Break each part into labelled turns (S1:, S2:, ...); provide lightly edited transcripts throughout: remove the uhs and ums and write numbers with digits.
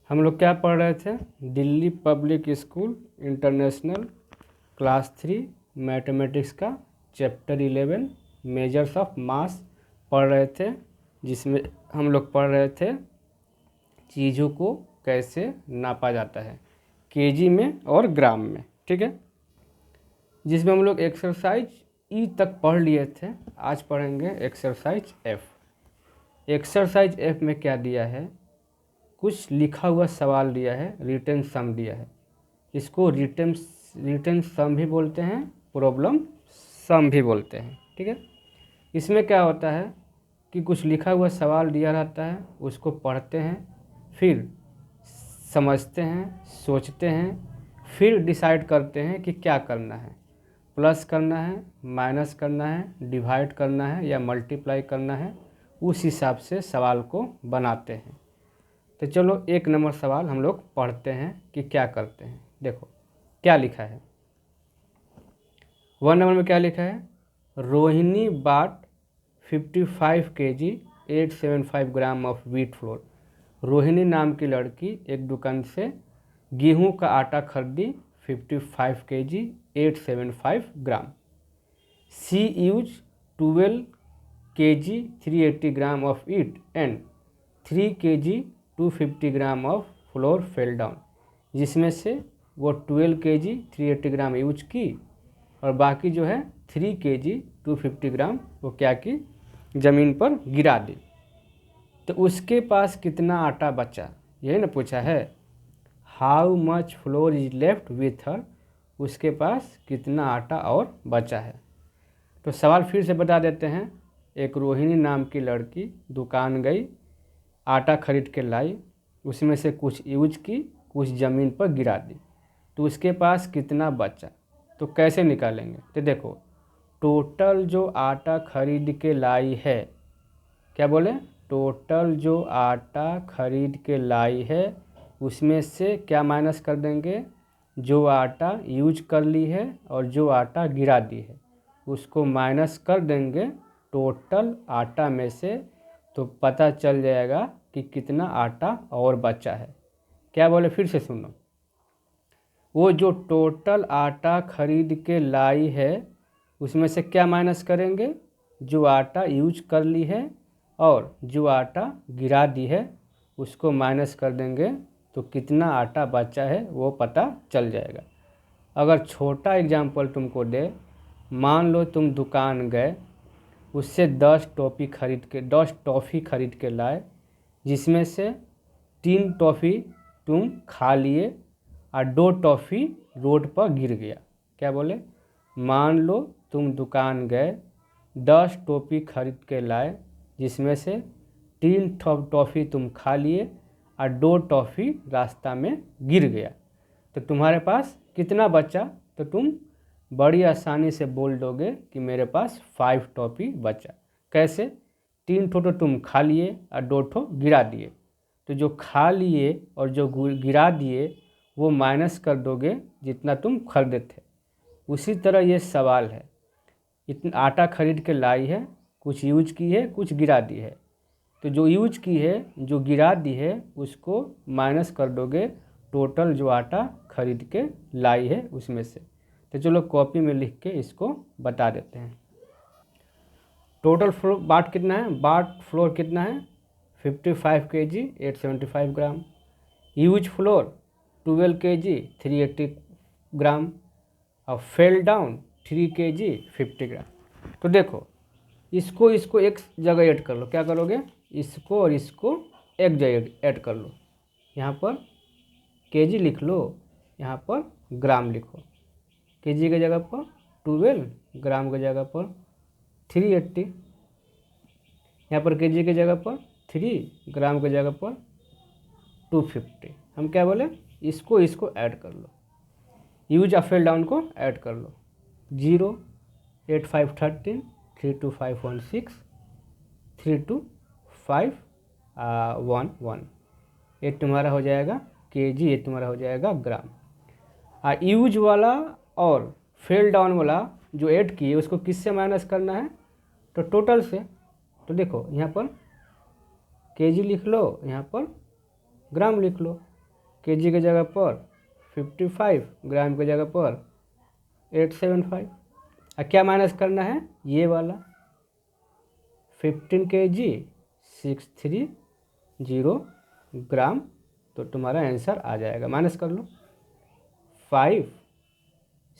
S1: हम लोग क्या पढ़ रहे थे? Delhi public school international class 3 mathematics का चैप्टर 11 मेजर्स ऑफ मास पढ़ रहे थे, जिसमें हम लोग पढ़ रहे थे चीज़ों को कैसे नापा जाता है केजी में और ग्राम में। ठीक है, जिसमें हम लोग एक्सरसाइज ई तक पढ़ लिए थे। आज पढ़ेंगे एक्सरसाइज एफ। एक्सरसाइज एफ में क्या दिया है? कुछ लिखा हुआ सवाल दिया है, रिटन सम दिया है। इसको रिटन सम भी बोलते हैं, प्रॉब्लम सम भी बोलते हैं। ठीक है, इसमें क्या होता है कि कुछ लिखा हुआ सवाल दिया रहता है, उसको पढ़ते हैं, फिर समझते हैं, सोचते हैं, फिर डिसाइड करते हैं कि क्या करना है, प्लस करना है, माइनस करना है, डिवाइड करना है या मल्टीप्लाई करना है। उस हिसाब से सवाल को बनाते हैं। तो चलो 1 नंबर सवाल हम लोग पढ़ते हैं कि क्या करते हैं। देखो क्या लिखा है। 1 नंबर में क्या लिखा है? रोहिणी बाट 55 kg 875 gram of wheat flour. Rohini नाम की लड़की एक दुकान से गेहूं का आटा खरीदी 55 kg 875 gram. She use 12 kg 380 gram of wheat and 3 kg 250 gram of flour fell down. जिसमें से वो 12 kg 380 ग्राम यूज की और बाकी जो है 3 kg 250 ग्राम वो क्या की, ज़मीन पर गिरा दी। तो उसके पास कितना आटा बचा, यही ना पूछा है। How much floor is left with her. उसके पास कितना आटा और बचा है। तो सवाल फिर से बता देते हैं। एक रोहिणी नाम की लड़की दुकान गई, आटा खरीद के लाई, उसमें से कुछ यूज की, कुछ ज़मीन पर गिरा दी। तो उसके पास कितना बचा, तो कैसे निकालेंगे? तो देखो, टोटल जो आटा खरीद के लाई है, क्या बोले? टोटल जो आटा खरीद के लाई है उसमें से क्या माइनस कर देंगे? जो आटा यूज कर ली है और जो आटा गिरा दी है उसको माइनस कर देंगे टोटल आटा में से। तो पता चल जाएगा कि कितना आटा और बचा है। क्या बोले? फिर से सुनो। वो जो टोटल आटा खरीद के लाई है उसमें से क्या माइनस करेंगे? जो आटा यूज कर ली है और जो आटा गिरा दी है उसको माइनस कर देंगे तो कितना आटा बचा है वो पता चल जाएगा। अगर छोटा एग्जाम्पल तुमको दे, मान लो तुम दुकान गए, उससे 10 टॉफ़ी खरीद के लाए, जिसमें से 3 टॉफ़ी तुम खा लिए और 2 टॉफ़ी रोड पर गिर गया। क्या बोले? मान लो तुम दुकान गए, 10 टॉफ़ी खरीद के लाए, जिसमें से 3 टॉफ़ी तुम खा लिए और 2 टॉफ़ी रास्ता में गिर गया। तो तुम्हारे पास कितना बचा? तो तुम बड़ी आसानी से बोल दोगे कि मेरे पास 5 टॉफ़ी बचा। कैसे? 3 ठो तो तुम खा लिए और 2 ठो गिरा दिए। तो जो खा लिए और जो गिरा दिए वो माइनस कर दोगे जितना तुम खरीदे थे। उसी तरह ये सवाल है। इतना आटा खरीद के लाई है, कुछ यूज की है, कुछ गिरा दी है। तो जो यूज की है, जो गिरा दी है, उसको माइनस कर दोगे टोटल जो आटा खरीद के लाई है उसमें से। तो चलो कॉपी में लिख के इसको बता देते हैं। टोटल फ्लोर बाट कितना है? बाट फ्लोर कितना है? 55 kg 875 ग्राम। यूज फ्लोर 12 kg 380 ग्राम और फेल डाउन 3 kg 50 ग्राम। तो देखो, इसको एक जगह ऐड कर लो। क्या करोगे? इसको और इसको एक जगह ऐड कर लो। यहाँ पर केजी लिख लो, यहाँ पर ग्राम लिखो। केजी की जगह पर 12, ग्राम की जगह पर 380। यहाँ पर केजी की जगह पर 3, ग्राम की जगह पर 250। हम क्या बोले? इसको ऐड कर लो, यूज और फेल डाउन को ऐड कर लो। 0 8 5 13 3 2 5 1 6 3 2 5 1 1। ये तुम्हारा हो जाएगा केजी, ये तुम्हारा हो जाएगा ग्राम। यूज वाला और फेल डाउन वाला जो ऐड किए उसको किससे माइनस करना है? तो टोटल से। तो देखो यहाँ पर केजी लिख लो, यहाँ पर ग्राम लिख लो। केजी की जगह पर 55, ग्राम की जगह पर 875। अब क्या माइनस करना है, ये वाला 15 kg 630 ग्राम, तो तुम्हारा आंसर आ जाएगा। माइनस कर लो, 5,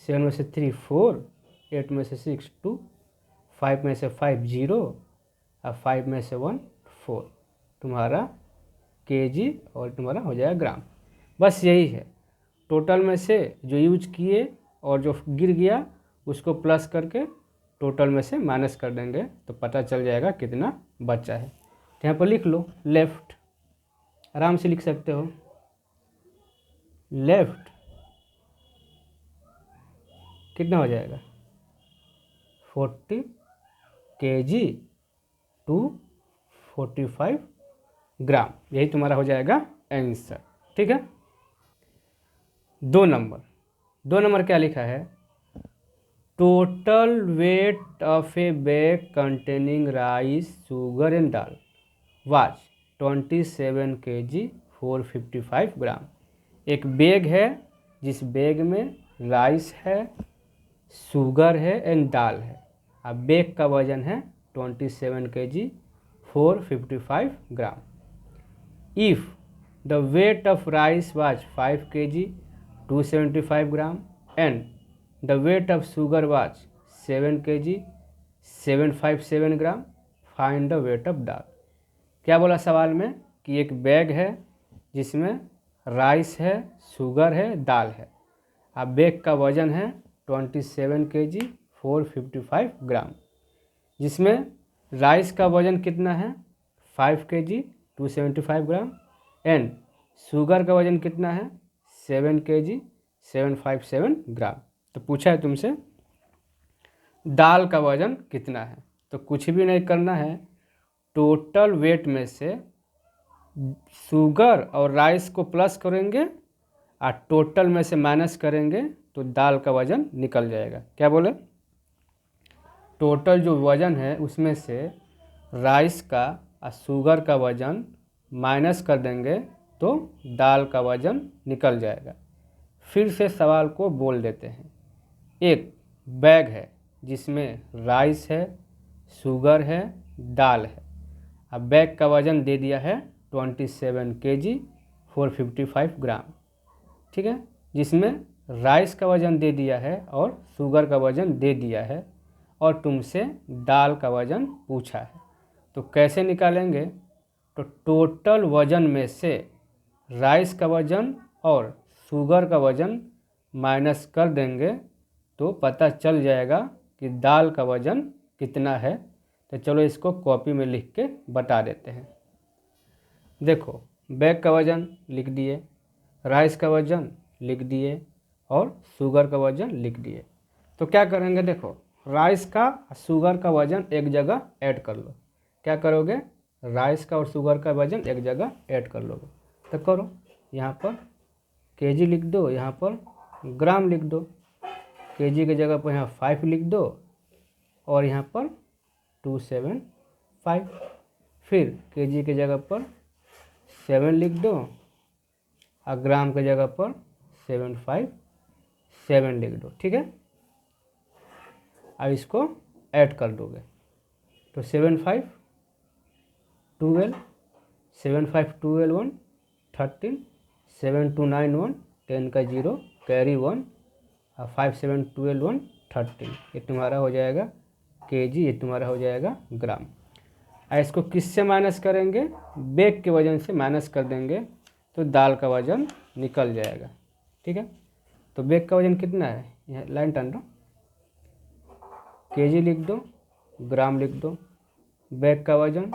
S1: 7 में से 3 4, 8 में से 6 2, 5 में से 5 0 और 5 में से 1 4, तुम्हारा केजी और तुम्हारा हो जाएगा ग्राम। बस यही है, टोटल में से जो यूज किए और जो गिर गया उसको प्लस करके टोटल में से माइनस कर देंगे तो पता चल जाएगा कितना बचा है। तो यहाँ पर लिख लो लेफ्ट, आराम से लिख सकते हो। लेफ्ट कितना हो जाएगा, 40 kg टू 45 ग्राम, यही तुम्हारा हो जाएगा आंसर। ठीक है। 2 नंबर क्या लिखा है, total weight of A bag containing rice sugar and dal was 27 kg 455 ग्राम। एक बैग है जिस बैग में राइस है, शुगर है एंड दाल है। अब बैग का वजन है 27 kg 455 gram. If the weight of rice was 5 kg 275 gram and the weight of sugar was 7 kg 757 gram, find the weight of dal. क्या बोला सवाल में कि एक बैग है जिसमें राइस है, शुगर है, दाल है। अब बैग का वजन है 27 kg 455 ग्राम, जिसमें राइस का वजन कितना है 5 kg 275 ग्राम एंड शुगर का वजन कितना है 7 kg 757 ग्राम। तो पूछा है तुमसे दाल का वजन कितना है, तो कुछ भी नहीं करना है, टोटल वेट में से शुगर और राइस को प्लस करेंगे और टोटल में से माइनस करेंगे तो दाल का वजन निकल जाएगा। क्या बोले, टोटल जो वजन है उसमें से राइस का और शुगर का वजन माइनस कर देंगे तो दाल का वजन निकल जाएगा। फिर से सवाल को बोल देते हैं। एक बैग है जिसमें राइस है, शुगर है, दाल है। अब बैग का वजन दे दिया है 27 kg 455 ग्राम, ठीक है, जिसमें राइस का वजन दे दिया है और शुगर का वजन दे दिया है और तुमसे दाल का वजन पूछा है। तो कैसे निकालेंगे, तो टोटल वजन में से राइस का वजन और शुगर का वजन माइनस कर देंगे तो पता चल जाएगा कि दाल का वजन कितना है। तो चलो इसको कॉपी में लिख के बता देते हैं। देखो, बैग का वजन लिख दिए, राइस का वजन लिख दिए और शुगर का वजन लिख दिए। तो क्या करेंगे, देखो राइस का शुगर का वजन एक जगह ऐड कर लो। क्या करोगे, राइस का और शुगर का वजन एक जगह ऐड कर लोगे। तो करो, यहाँ पर केजी लिख दो, यहाँ पर ग्राम लिख दो। केजी की जगह पर यहाँ 5 लिख दो और यहाँ पर 275। फिर केजी की जगह पर 7 लिख दो और ग्राम की जगह पर 757 लिख दो। ठीक है, अब इसको ऐड कर दोगे तो 7 5 12, 7 5 12 1 13, 7 2 9 1 10 का 0 कैरी 1 और 5 7 12 1 13, ये तुम्हारा हो जाएगा केजी, ये तुम्हारा हो जाएगा ग्राम। इसको किससे माइनस करेंगे, बैग के वजन से माइनस कर देंगे तो दाल का वजन निकल जाएगा। ठीक है, तो बैग का वजन कितना है, यह लाइन टन दो, केजी लिख दो, ग्राम लिख दो। बैग का वजन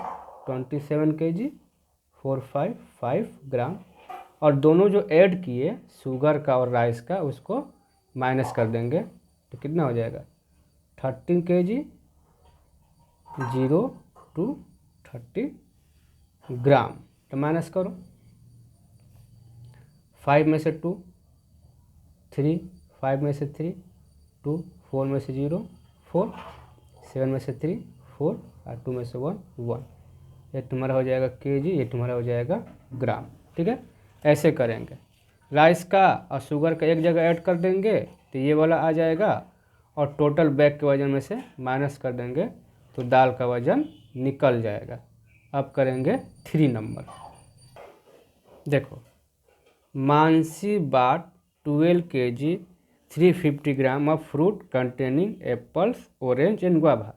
S1: 27 kg 455 ग्राम और दोनों जो ऐड किए शुगर का और राइस का उसको माइनस कर देंगे तो कितना हो जाएगा 13 kg 0 to 30 ग्राम। तो माइनस करो, 5 में से 2 3, 5 में से 3 2, 4 में से 0 4, 7 में से 3 4 और 2 में से 1 1, ये तुम्हारा हो जाएगा केजी, ये तुम्हारा हो जाएगा ग्राम। ठीक है, ऐसे करेंगे। राइस का और शुगर का एक जगह ऐड कर देंगे तो ये वाला आ जाएगा, और टोटल बैग के वज़न में से माइनस कर देंगे तो दाल का वज़न निकल जाएगा। अब करेंगे 3 नंबर। देखो, मानसी बाट 12 kg 350 gram of fruit containing apples orange and guava.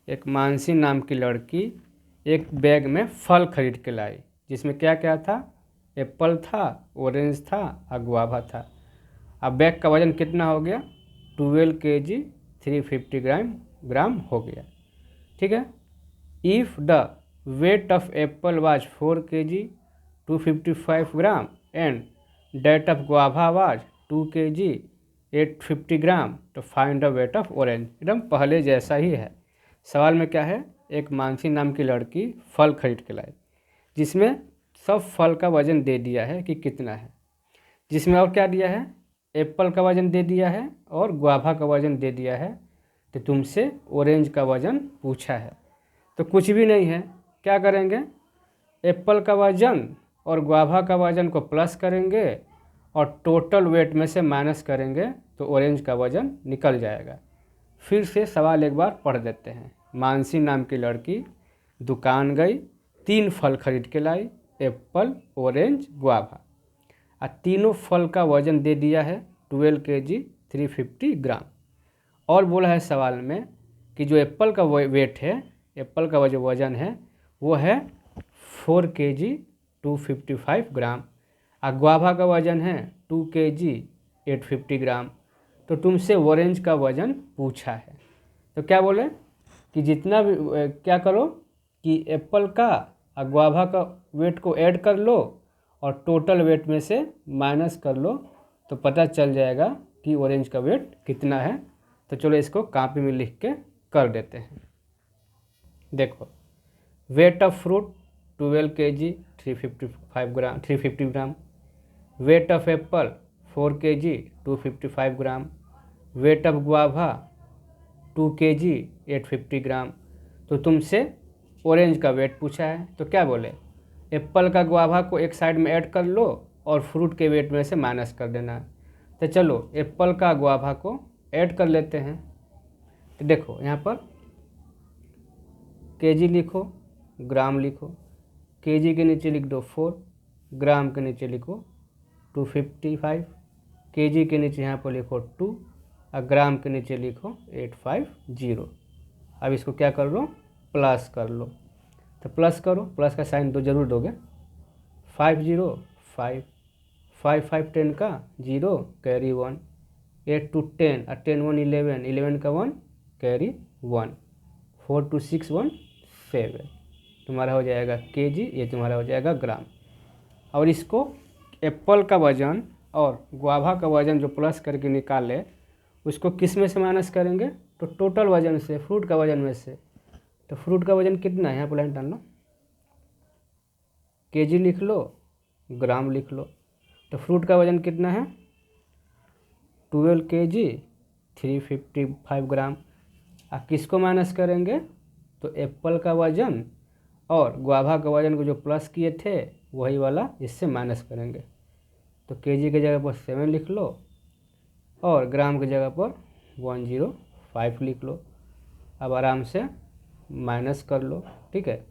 S1: एक मानसी नाम की लड़की एक बैग में फल खरीद के लाई, जिसमें क्या क्या था? एप्पल था, ऑरेंज था और गुआवा था। अब बैग का वज़न कितना हो गया? 12 kg 350 ग्राम हो गया। ठीक है। If the weight of apple was 4 kg 255 gram and that of guava was 2 kg 850 gram, तो find the weight of orange. एकदम पहले जैसा ही है। सवाल में क्या है? एक मानसी नाम की लड़की फल खरीद के लाई, जिसमें सब फल का वज़न दे दिया है कि कितना है, जिसमें और क्या दिया है? एप्पल का वज़न दे दिया है और गुआवा का वज़न दे दिया है। तो तुमसे ऑरेंज का वज़न पूछा है, तो कुछ भी नहीं है। क्या करेंगे? एप्पल का वज़न और गुआवा का वज़न को प्लस करेंगे और टोटल वेट में से माइनस करेंगे तो ऑरेंज का वज़न निकल जाएगा। फिर से सवाल एक बार पढ़ देते हैं। मानसी नाम की लड़की दुकान गई, 3 फल खरीद के लाई, एप्पल, ऑरेंज, गुआवा, और तीनों फल का वज़न दे दिया है 12 kg 350 ग्राम। और बोला है सवाल में कि जो एप्पल का वेट है, एप्पल का जो वज़न है वो है 4 kg 255 ग्राम, और गुआवा का वज़न है 2 kg 850 ग्राम। तो तुमसे ऑरेंज का वज़न पूछा है। तो क्या बोले कि जितना भी क्या करो कि एप्पल का और गुआवा का वेट को ऐड कर लो और टोटल वेट में से माइनस कर लो, तो पता चल जाएगा कि ऑरेंज का वेट कितना है। तो चलो इसको कॉपी में लिख के कर देते हैं। देखो, weight of fruit 12 kg 350 gram, wait of Apple 4 kg 255 gram, weight of guava 2 kg 850 gram. तो तुमसे ऑरेंज का वेट पूछा है, तो क्या बोले? एप्पल का गुआवा को एक साइड में ऐड कर लो और फ्रूट के वेट में से माइनस कर देना। तो चलो एप्पल का गुआवा को ऐड कर लेते हैं। तो देखो यहाँ पर केजी लिखो, ग्राम लिखो। केजी के नीचे लिख दो 4, ग्राम के नीचे लिखो 255, केजी के नीचे यहाँ पर लिखो 2 और ग्राम के नीचे लिखो 850। अब इसको क्या कर लो? प्लस कर लो। तो प्लस करो, प्लस का साइन तो जरूर दोगे। 5 0 5, 5 5 10 का 0 कैरी 1, 8 to 10 और 10 1 11, 11 का 1 कैरी 1, 4 to 6 1 7। तुम्हारा हो जाएगा केजी, ये तुम्हारा हो जाएगा ग्राम। और इसको एप्पल का वज़न और गुआवा का वज़न जो प्लस करके निकाले, उसको किस में से माइनस करेंगे? तो टोटल वज़न से, फ्रूट का वज़न में से। तो फ्रूट का वज़न कितना है? यहाँ पर लाइन डाल लो, केजी लिख लो, ग्राम लिख लो। तो फ्रूट का वज़न कितना है? 12 kg 355 ग्राम। अब किसको माइनस करेंगे? तो एप्पल का वज़न और गुआवा का वज़न को जो प्लस किए थे वही वाला इससे माइनस करेंगे। तो केजी की जगह पर 7 लिख लो और ग्राम की जगह पर 105 लिख लो। अब आराम से माइनस कर लो। ठीक है,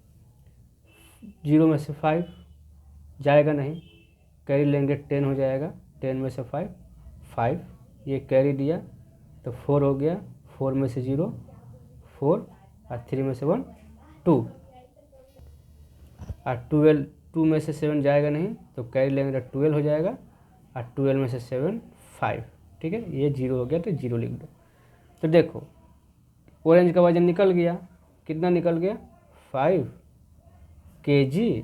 S1: 0 में से 5 जाएगा नहीं, कैरी लेंगे 10 हो जाएगा, 10 में से 5 5, ये कैरी दिया तो 4 हो गया, 4 में से 0 4 और 3 में से 1 2, और 2 में से 7 जाएगा नहीं तो कैरी लेंगे तो 12 हो जाएगा, और 12 में से 7 5। ठीक है, ये 0 हो गया तो 0 लिख दो। तो देखो ऑरेंज का वज़न निकल गया। कितना निकल गया? 5 kg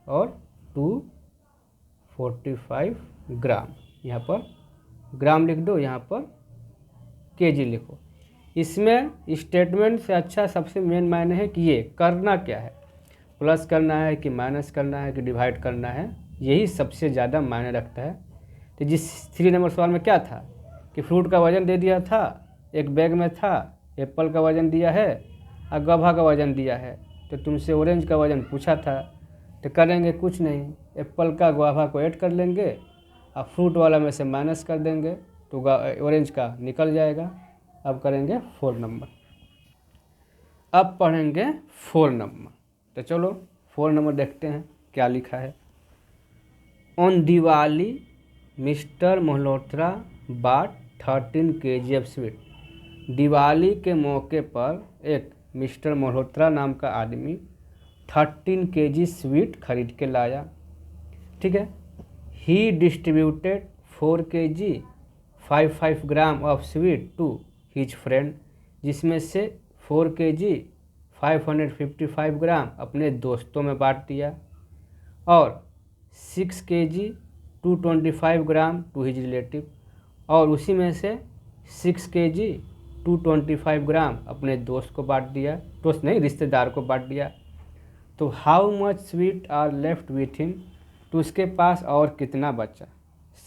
S1: और 245 ग्राम। यहाँ पर ग्राम लिख दो, यहाँ पर केजी लिखो। इसमें स्टेटमेंट से अच्छा सबसे मेन मायने है कि ये करना क्या है, प्लस करना है कि माइनस करना है कि डिवाइड करना है, यही सबसे ज़्यादा मायने रखता है। तो जिस 3 नंबर सवाल में क्या था कि फ्रूट का वज़न दे दिया था, एक बैग में था, एप्पल का वज़न दिया है और गुआवा का वज़न दिया है, तो तुमसे ऑरेंज का वज़न पूछा था। तो करेंगे कुछ नहीं, एप्पल का गुआवा को ऐड कर लेंगे अब फ्रूट वाला में से माइनस कर देंगे तो ऑरेंज का निकल जाएगा। अब करेंगे 4 नंबर। अब पढ़ेंगे 4 नंबर। तो चलो 4 नंबर देखते हैं क्या लिखा है। ऑन दिवाली मिस्टर मल्होत्रा बाट 13 kg ऑफ स्वीट। दिवाली के मौके पर एक मिस्टर मल्होत्रा नाम का आदमी 13 kg स्वीट खरीद के लाया। ठीक है। He distributed 4 kg 5 gram of sweet to his friend, जिसमें से 4 kg 555 ग्राम अपने दोस्तों में बांट दिया और 6 kg 225 gram to his relative, और उसी में से 6 kg 225 ग्राम अपने दोस्त को बांट दिया, दोस्त नहीं रिश्तेदार को बांट दिया। तो how much sweet are left with him, तो उसके पास और कितना बचा।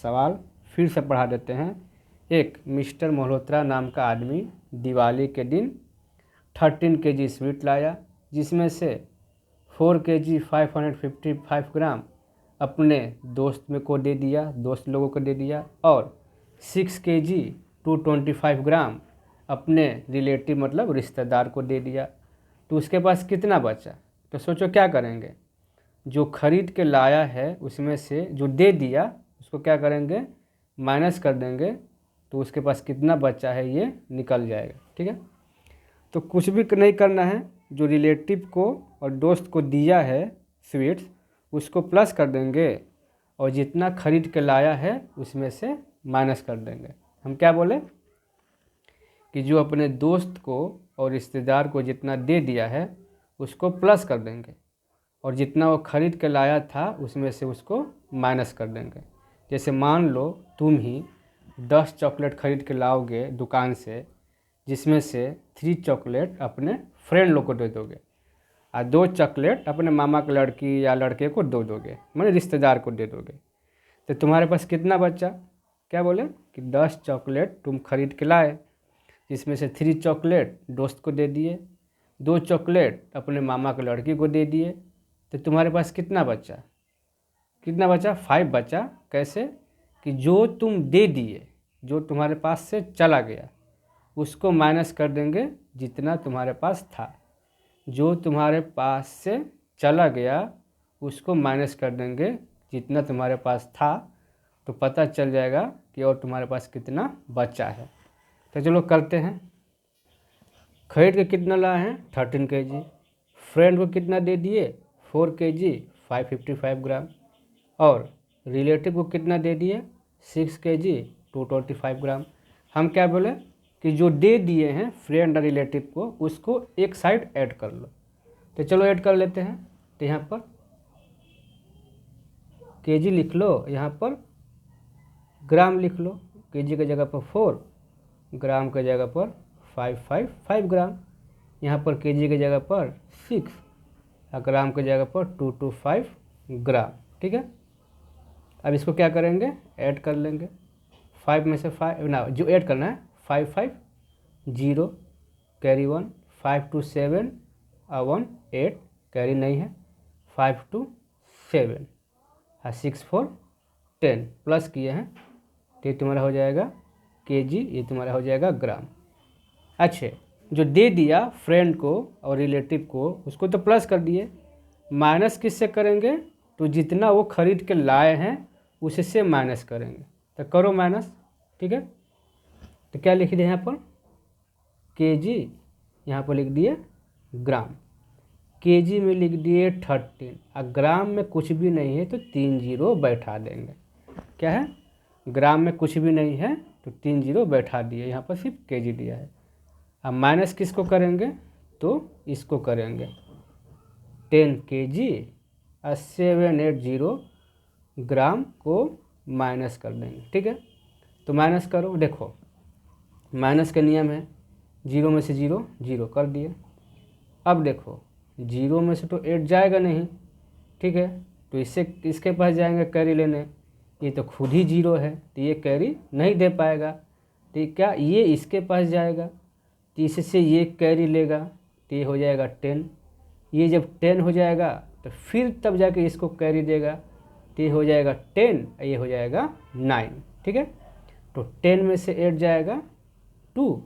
S1: सवाल फिर से पढ़ा देते हैं। एक मिस्टर मल्होत्रा नाम का आदमी दिवाली के दिन 13 kg स्वीट लाया, जिसमें से 4 kg 555 ग्राम अपने दोस्त में को दे दिया, दोस्त लोगों को दे दिया, और 6 kg 225 ग्राम अपने रिलेटिव मतलब रिश्तेदार को दे दिया। तो उसके पास कितना बचा। तो सोचो क्या करेंगे। जो खरीद के लाया है उसमें से जो दे दिया उसको क्या करेंगे, माइनस कर देंगे, तो उसके पास कितना बचा है ये निकल जाएगा। ठीक है। तो कुछ भी नहीं करना है, जो रिलेटिव को और दोस्त को दिया है स्वीट्स उसको प्लस कर देंगे और जितना खरीद के लाया है उसमें से माइनस कर देंगे। हम क्या बोले कि जो अपने दोस्त को और रिश्तेदार को जितना दे दिया है उसको प्लस कर देंगे और जितना वो खरीद के लाया था उसमें से उसको माइनस कर देंगे। जैसे मान लो तुम ही 10 चॉकलेट खरीद के लाओगे दुकान से, जिसमें से 3 चॉकलेट अपने फ्रेंड लोग को दे दोगे और 2 चॉकलेट अपने मामा की लड़की या लड़के को दे दोगे, माने रिश्तेदार को दे दोगे। तो तुम्हारे पास कितना बचा। क्या बोले कि 10 चॉकलेट तुम खरीद के लाए, जिसमें से 3 चॉकलेट दोस्त को दे दिए, 2 चॉकलेट अपने मामा की लड़की को दे दिए। तो तुम्हारे पास कितना बचा, कितना बचा 5 बचा। कैसे कि जो तुम दे दिए, जो तुम्हारे पास से चला गया उसको माइनस कर देंगे जितना तुम्हारे पास था। जो तुम्हारे पास से चला गया उसको माइनस कर देंगे जितना तुम्हारे पास था, तो पता चल जाएगा कि और तुम्हारे पास कितना बचा है। तो चलो करते हैं। खरीद के कितना लाए हैं 13 kg, फ्रेंड को कितना दे दिए 4 kg 555 ग्राम, और रिलेटिव को कितना दे दिए 6 kg 225 ग्राम। हम क्या बोले कि जो दे दिए हैं फ्रेंड और रिलेटिव को उसको एक साइड ऐड कर लो। तो चलो ऐड कर लेते हैं। तो यहाँ पर kg लिख लो, यहाँ पर ग्राम लिख लो। kg की जगह पर 4, ग्राम की जगह पर 555 ग्राम, यहाँ पर kg की जगह पर 6 और ग्राम की जगह पर 225 ग्राम। ठीक है। अब इसको क्या करेंगे, ऐड कर लेंगे। 5 में से 5 ना, जो ऐड करना है 5 5 0 कैरी 1, 5 2 7 और 1 8 कैरी नहीं है, 5 2 7 और 6 4 10 प्लस किए हैं, तो ये तुम्हारा हो जाएगा kg, ये तुम्हारा हो जाएगा ग्राम। अच्छे, जो दे दिया फ्रेंड को और रिलेटिव को उसको तो प्लस कर दिए, माइनस किससे करेंगे, तो जितना वो खरीद के लाए हैं उससे माइनस करेंगे। तो करो माइनस। ठीक है। तो क्या लिख दिए यहाँ पर kg, यहाँ पर लिख दिए ग्राम, kg में लिख दिए 13 और ग्राम में कुछ भी नहीं है तो 3 0 बैठा देंगे। क्या है, ग्राम में कुछ भी नहीं है तो 3 0 बैठा दिए, यहाँ पर सिर्फ kg दिया है। अब माइनस किसको करेंगे, तो इसको करेंगे 10 kg और 780 ग्राम को माइनस कर देंगे। ठीक है। तो माइनस करो, देखो माइनस का नियम है, 0 में से 0 0 कर दिए। अब देखो 0 में से तो 8 जाएगा नहीं। ठीक है। तो इससे इसके पास जाएंगे कैरी लेने, ये तो खुद ही 0 है तो ये कैरी नहीं दे पाएगा। तो क्या ये इसके पास जाएगा तो इससे ये कैरी लेगा, तो ये हो जाएगा 10। ये जब 10 हो जाएगा तो फिर तब जाके इसको कैरी देगा, तो ये हो जाएगा 10, ये हो जाएगा 9। ठीक है, तो 10 में से 8 जाएगा 2,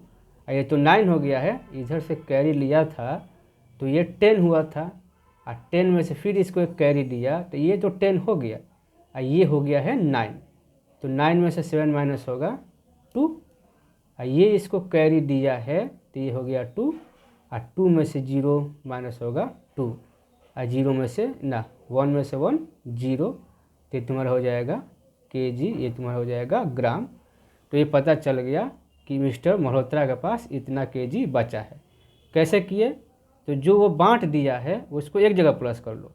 S1: ये तो 9 हो गया है। इधर से कैरी लिया था तो ये 10 हुआ था, और 10 में से फिर इसको एक कैरी दिया तो ये तो 10 हो गया, और ये हो गया है 9। तो 9 में से 7 माइनस होगा 2, और ये इसको कैरी दिया है तो ये हो गया 2, और 2 में से 0 माइनस होगा 2, और 0 में से 1 में से 1 0, तो ये तुम्हारा हो जाएगा केजी, ये तुम्हारा हो जाएगा ग्राम। तो ये पता चल गया कि मिस्टर मल्होत्रा के पास इतना केजी बचा है। कैसे किए? तो जो वो बांट दिया है उसको एक जगह प्लस कर लो,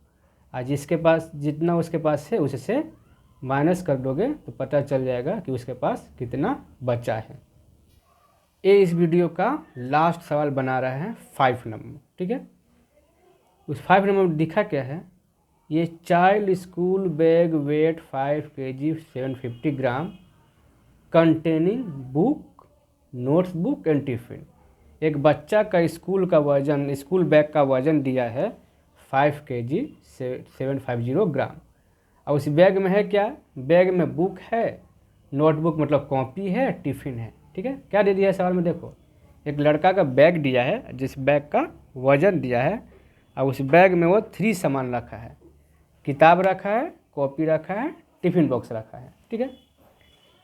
S1: और जिसके पास जितना उसके पास है उससे माइनस कर दोगे तो पता चल जाएगा कि उसके पास कितना बचा है। ये इस वीडियो का लास्ट सवाल बना रहा है 5 नंबर। ठीक है, उस 5 नंबर में दिखा क्या है, ये child school bag weight 5 kg 750 gram containing book, notebooks and tiffin. एक बच्चा का स्कूल का वजन, स्कूल बैग का वजन दिया है 5 kg 750 ग्राम, और उस बैग में है क्या? बैग में बुक है, नोटबुक मतलब कॉपी है, टिफिन है। ठीक है, क्या दे दिया है सवाल में? देखो, एक लड़का का बैग दिया है जिस बैग का वजन दिया है, और उस बैग में वो 3 सामान रखा है, किताब रखा है, कॉपी रखा है, टिफिन बॉक्स रखा है। ठीक है,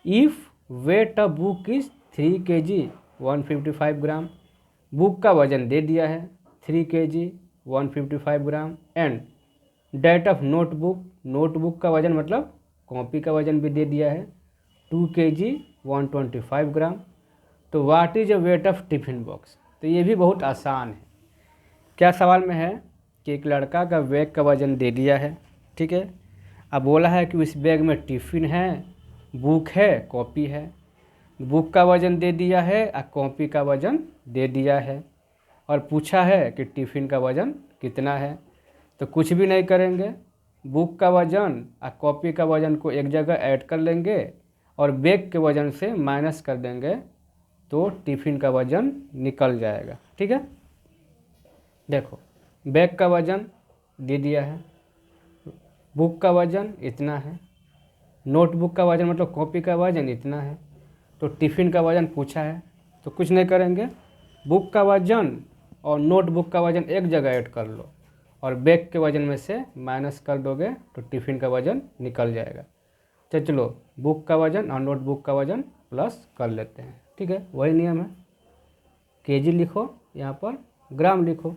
S1: if weight a book is 3 kg 155 gram, book का वजन दे दिया है 3 kg 155 gram, and that of notebook, notebook का वजन मतलब कॉपी का वजन भी दे दिया है 2 kg 125 ग्राम। तो what is a weight of tiffin box? तो ये भी बहुत आसान है। क्या सवाल में है कि एक लड़का का बैग का वजन दे दिया है, ठीक है, अब बोला है कि उस बैग में टिफ़िन है, बुक है, कॉपी है। बुक का वजन दे दिया है और कॉपी का वजन दे दिया है, और पूछा है कि टिफ़िन का वजन कितना है। तो कुछ भी नहीं करेंगे, बुक का वजन और कॉपी का वजन को एक जगह ऐड कर लेंगे और बैग के वजन से माइनस कर देंगे तो टिफ़िन का वजन निकल जाएगा। ठीक है, देखो बैग का वजन दे दिया है, बुक का वजन इतना है, नोटबुक का वजन मतलब कॉपी का वजन इतना है, तो टिफ़िन का वजन पूछा है। तो कुछ नहीं करेंगे, बुक का वजन और नोटबुक का वजन एक जगह ऐड कर लो और बैग के वजन में से माइनस कर दोगे तो टिफ़िन का वजन निकल जाएगा। चलो बुक का वजन और नोटबुक का वजन प्लस कर लेते हैं। ठीक है, वही नियम है, केजी लिखो, यहाँ पर ग्राम लिखो।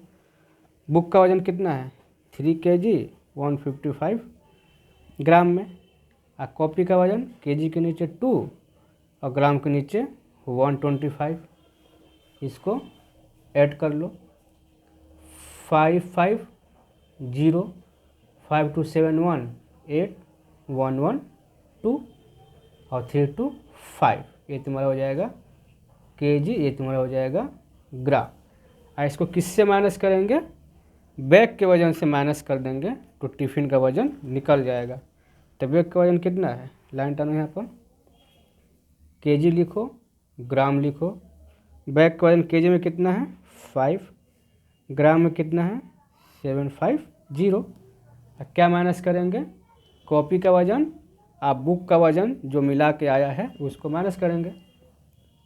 S1: बुक का वजन कितना है 3 kg 155 ग्राम में, और कॉपी का वजन केजी के नीचे 2 और ग्राम के नीचे 125, इसको ऐड कर लो। 550 5271 8 112 और 325, ये तुम्हारा हो जाएगा केजी, ये तुम्हारा हो जाएगा ग्राम। और इसको किससे माइनस करेंगे? बैग के वजन से माइनस कर देंगे तो टिफ़िन का वजन निकल जाएगा। तो बैग का वजन कितना है, लाइन टानो यहाँ पर, केजी लिखो, ग्राम लिखो। बैग का वजन केजी में कितना है 5, ग्राम में कितना है 750। और क्या माइनस करेंगे? कॉपी का वजन आप बुक का वजन जो मिला के आया है उसको माइनस करेंगे।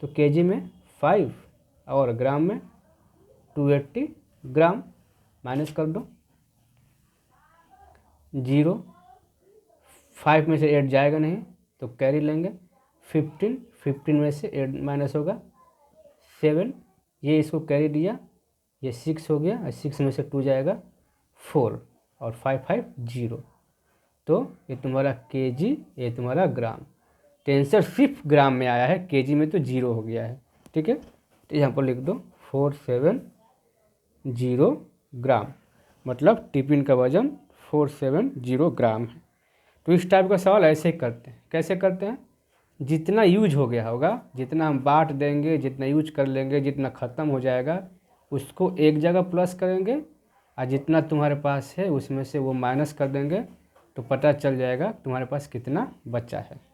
S1: तो केजी में 5 और ग्राम में 280 ग्राम, माइनस कर दो। 0, 5 में से 8 जाएगा नहीं तो कैरी लेंगे। 15 में से 8 माइनस होगा 7, ये इसको कैरी दिया, ये 6 हो गया, और 6 में से 2 जाएगा 4 और 550। तो ये तुम्हारा केजी, ये तुम्हारा ग्राम। तो आंसर सिर्फ ग्राम में आया है, केजी में तो 0 हो गया है। ठीक है, तो यहाँ पर लिख दो 470 ग्राम, मतलब टिफ़िन का वजन 470 ग्राम है। तो इस टाइप का सवाल ऐसे ही करते हैं। कैसे करते हैं? जितना यूज हो गया होगा, जितना हम बांट देंगे, जितना यूज कर लेंगे, जितना ख़त्म हो जाएगा उसको एक जगह प्लस करेंगे, और जितना तुम्हारे पास है उसमें से वो माइनस कर देंगे तो पता चल जाएगा तुम्हारे पास कितना बचा है।